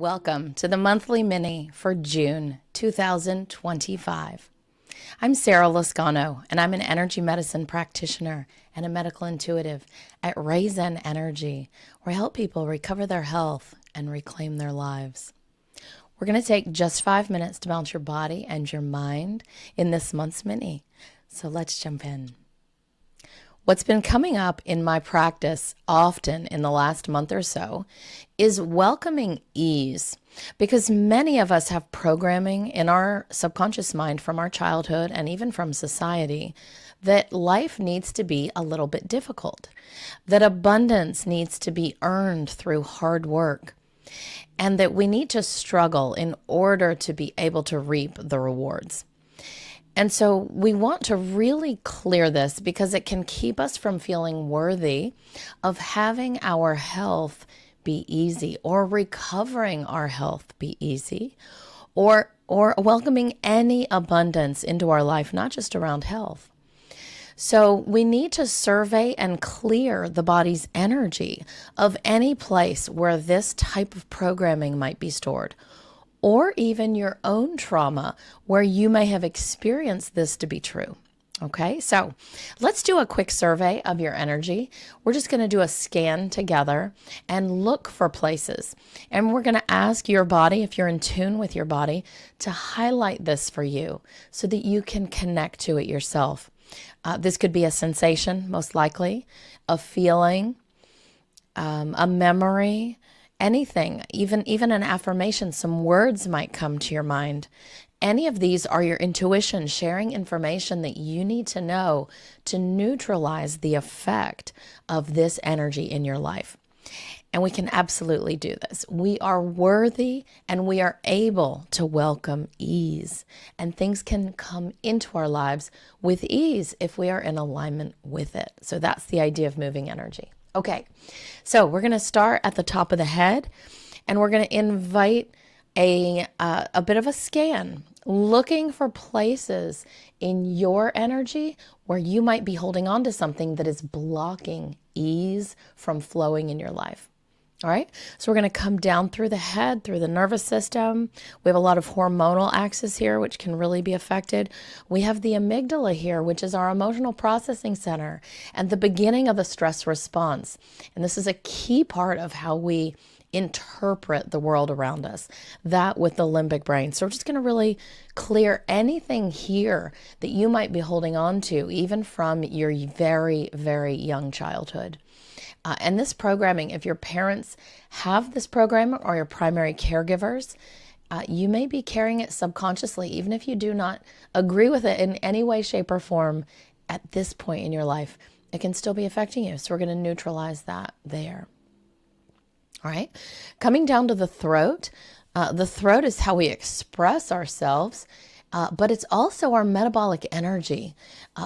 Welcome to the monthly mini for June 2025. I'm Sarah Lascano, and I'm an energy medicine practitioner and a medical intuitive at RayZen Energy, where I help people recover their health and reclaim their lives. We're going to take just 5 minutes to balance your body and your mind in this month's mini. So let's jump in. What's been coming up in my practice often in the last month or so is welcoming ease, because many of us have programming in our subconscious mind from our childhood and even from society that life needs to be a little bit difficult, that abundance needs to be earned through hard work, and that we need to struggle in order to be able to reap the rewards. And so we want to really clear this because it can keep us from feeling worthy of having our health be easy, or recovering our health be easy, or welcoming any abundance into our life, not just around health. So we need to survey and clear the body's energy of any place where this type of programming might be stored, or even your own trauma where you may have experienced this to be true. Okay, so let's do a quick survey of your energy. We're just going to do a scan together and look for places. And we're going to ask your body, if you're in tune with your body, to highlight this for you so that you can connect to it yourself. This could be a sensation, most likely, a feeling, a memory, anything, even an affirmation. Some words might come to your mind. Any of these are your intuition sharing information that you need to know to neutralize the effect of this energy in your life. And we can absolutely do this. We are worthy and we are able to welcome ease. And things can come into our lives with ease if we are in alignment with it. So that's the idea of moving energy. Okay, so we're going to start at the top of the head, and we're going to invite a bit of a scan, looking for places in your energy where you might be holding on to something that is blocking ease from flowing in your life. All right, so we're going to come down through the head, through the nervous system. We have a lot of hormonal axis here, which can really be affected. We have the amygdala here, which is our emotional processing center and the beginning of the stress response. And this is a key part of how we interpret the world around us, that with the limbic brain. So we're just going to really clear anything here that you might be holding on to, even from your very, very young childhood. And this programming, if your parents have this program or your primary caregivers, you may be carrying it subconsciously, even if you do not agree with it in any way, shape, or form at this point in your life. It can still be affecting you. So we're going to neutralize that there. All right. Coming down to the throat. The throat is how we express ourselves, but it's also our metabolic energy,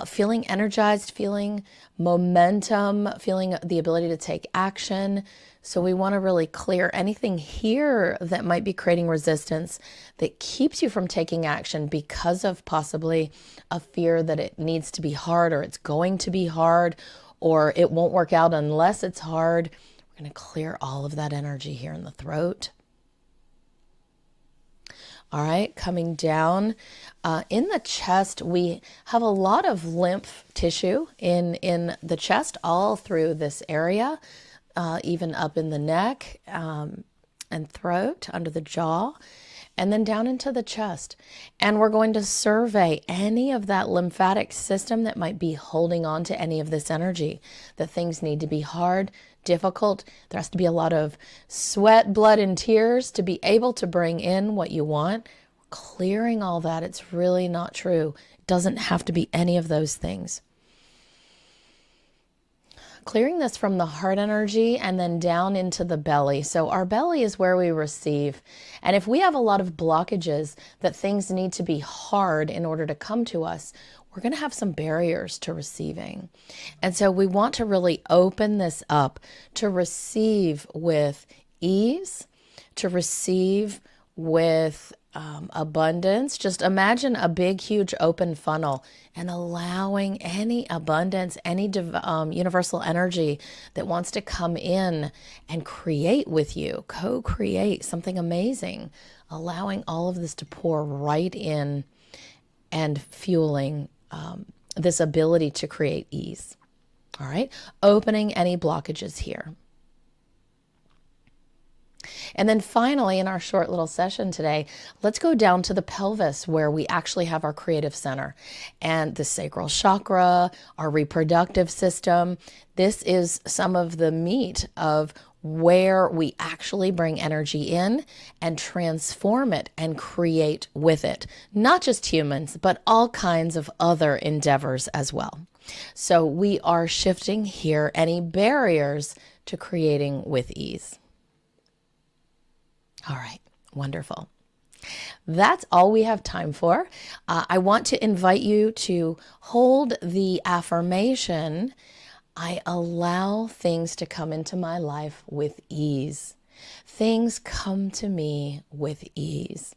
feeling energized, feeling momentum, feeling the ability to take action. So we want to really clear anything here that might be creating resistance that keeps you from taking action because of possibly a fear that it needs to be hard, or it's going to be hard, or it won't work out unless it's hard. We're going to clear all of that energy here in the throat. All right, coming down in the chest, we have a lot of lymph tissue in the chest, all through this area, even up in the neck and throat, under the jaw, and then down into the chest. And we're going to survey any of that lymphatic system that might be holding on to any of this energy, that things need to be hard, difficult. There has to be a lot of sweat, blood, and tears to be able to bring in what you want. Clearing all that, it's really not true. It doesn't have to be any of those things. Clearing this from the heart energy and then down into the belly. So our belly is where we receive. And if we have a lot of blockages that things need to be hard in order to come to us, we're going to have some barriers to receiving. And so we want to really open this up to receive with ease, to receive with abundance. Just imagine a big, huge open funnel and allowing any abundance, any universal energy that wants to come in and create with you, co-create something amazing, allowing all of this to pour right in and fueling this ability to create ease. All right, opening any blockages here. And then finally, in our short little session today, let's go down to the pelvis where we actually have our creative center and the sacral chakra, our reproductive system. This is some of the meat of where we actually bring energy in and transform it and create with it. Not just humans, but all kinds of other endeavors as well. So we are shifting here any barriers to creating with ease. All right, wonderful. That's all we have time for. I want to invite you to hold the affirmation, I allow things to come into my life with ease. Things come to me with ease.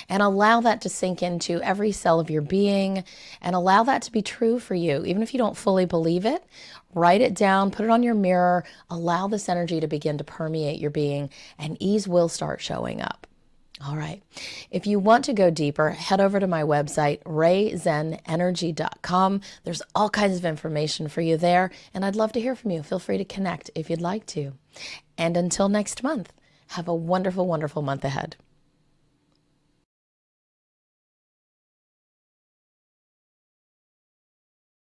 And allow that to sink into every cell of your being and allow that to be true for you. Even if you don't fully believe it, write it down, put it on your mirror, allow this energy to begin to permeate your being and ease will start showing up. All right. If you want to go deeper, head over to my website, RayZenEnergy.com. There's all kinds of information for you there, and I'd love to hear from you. Feel free to connect if you'd like to. And until next month, have a wonderful, wonderful month ahead.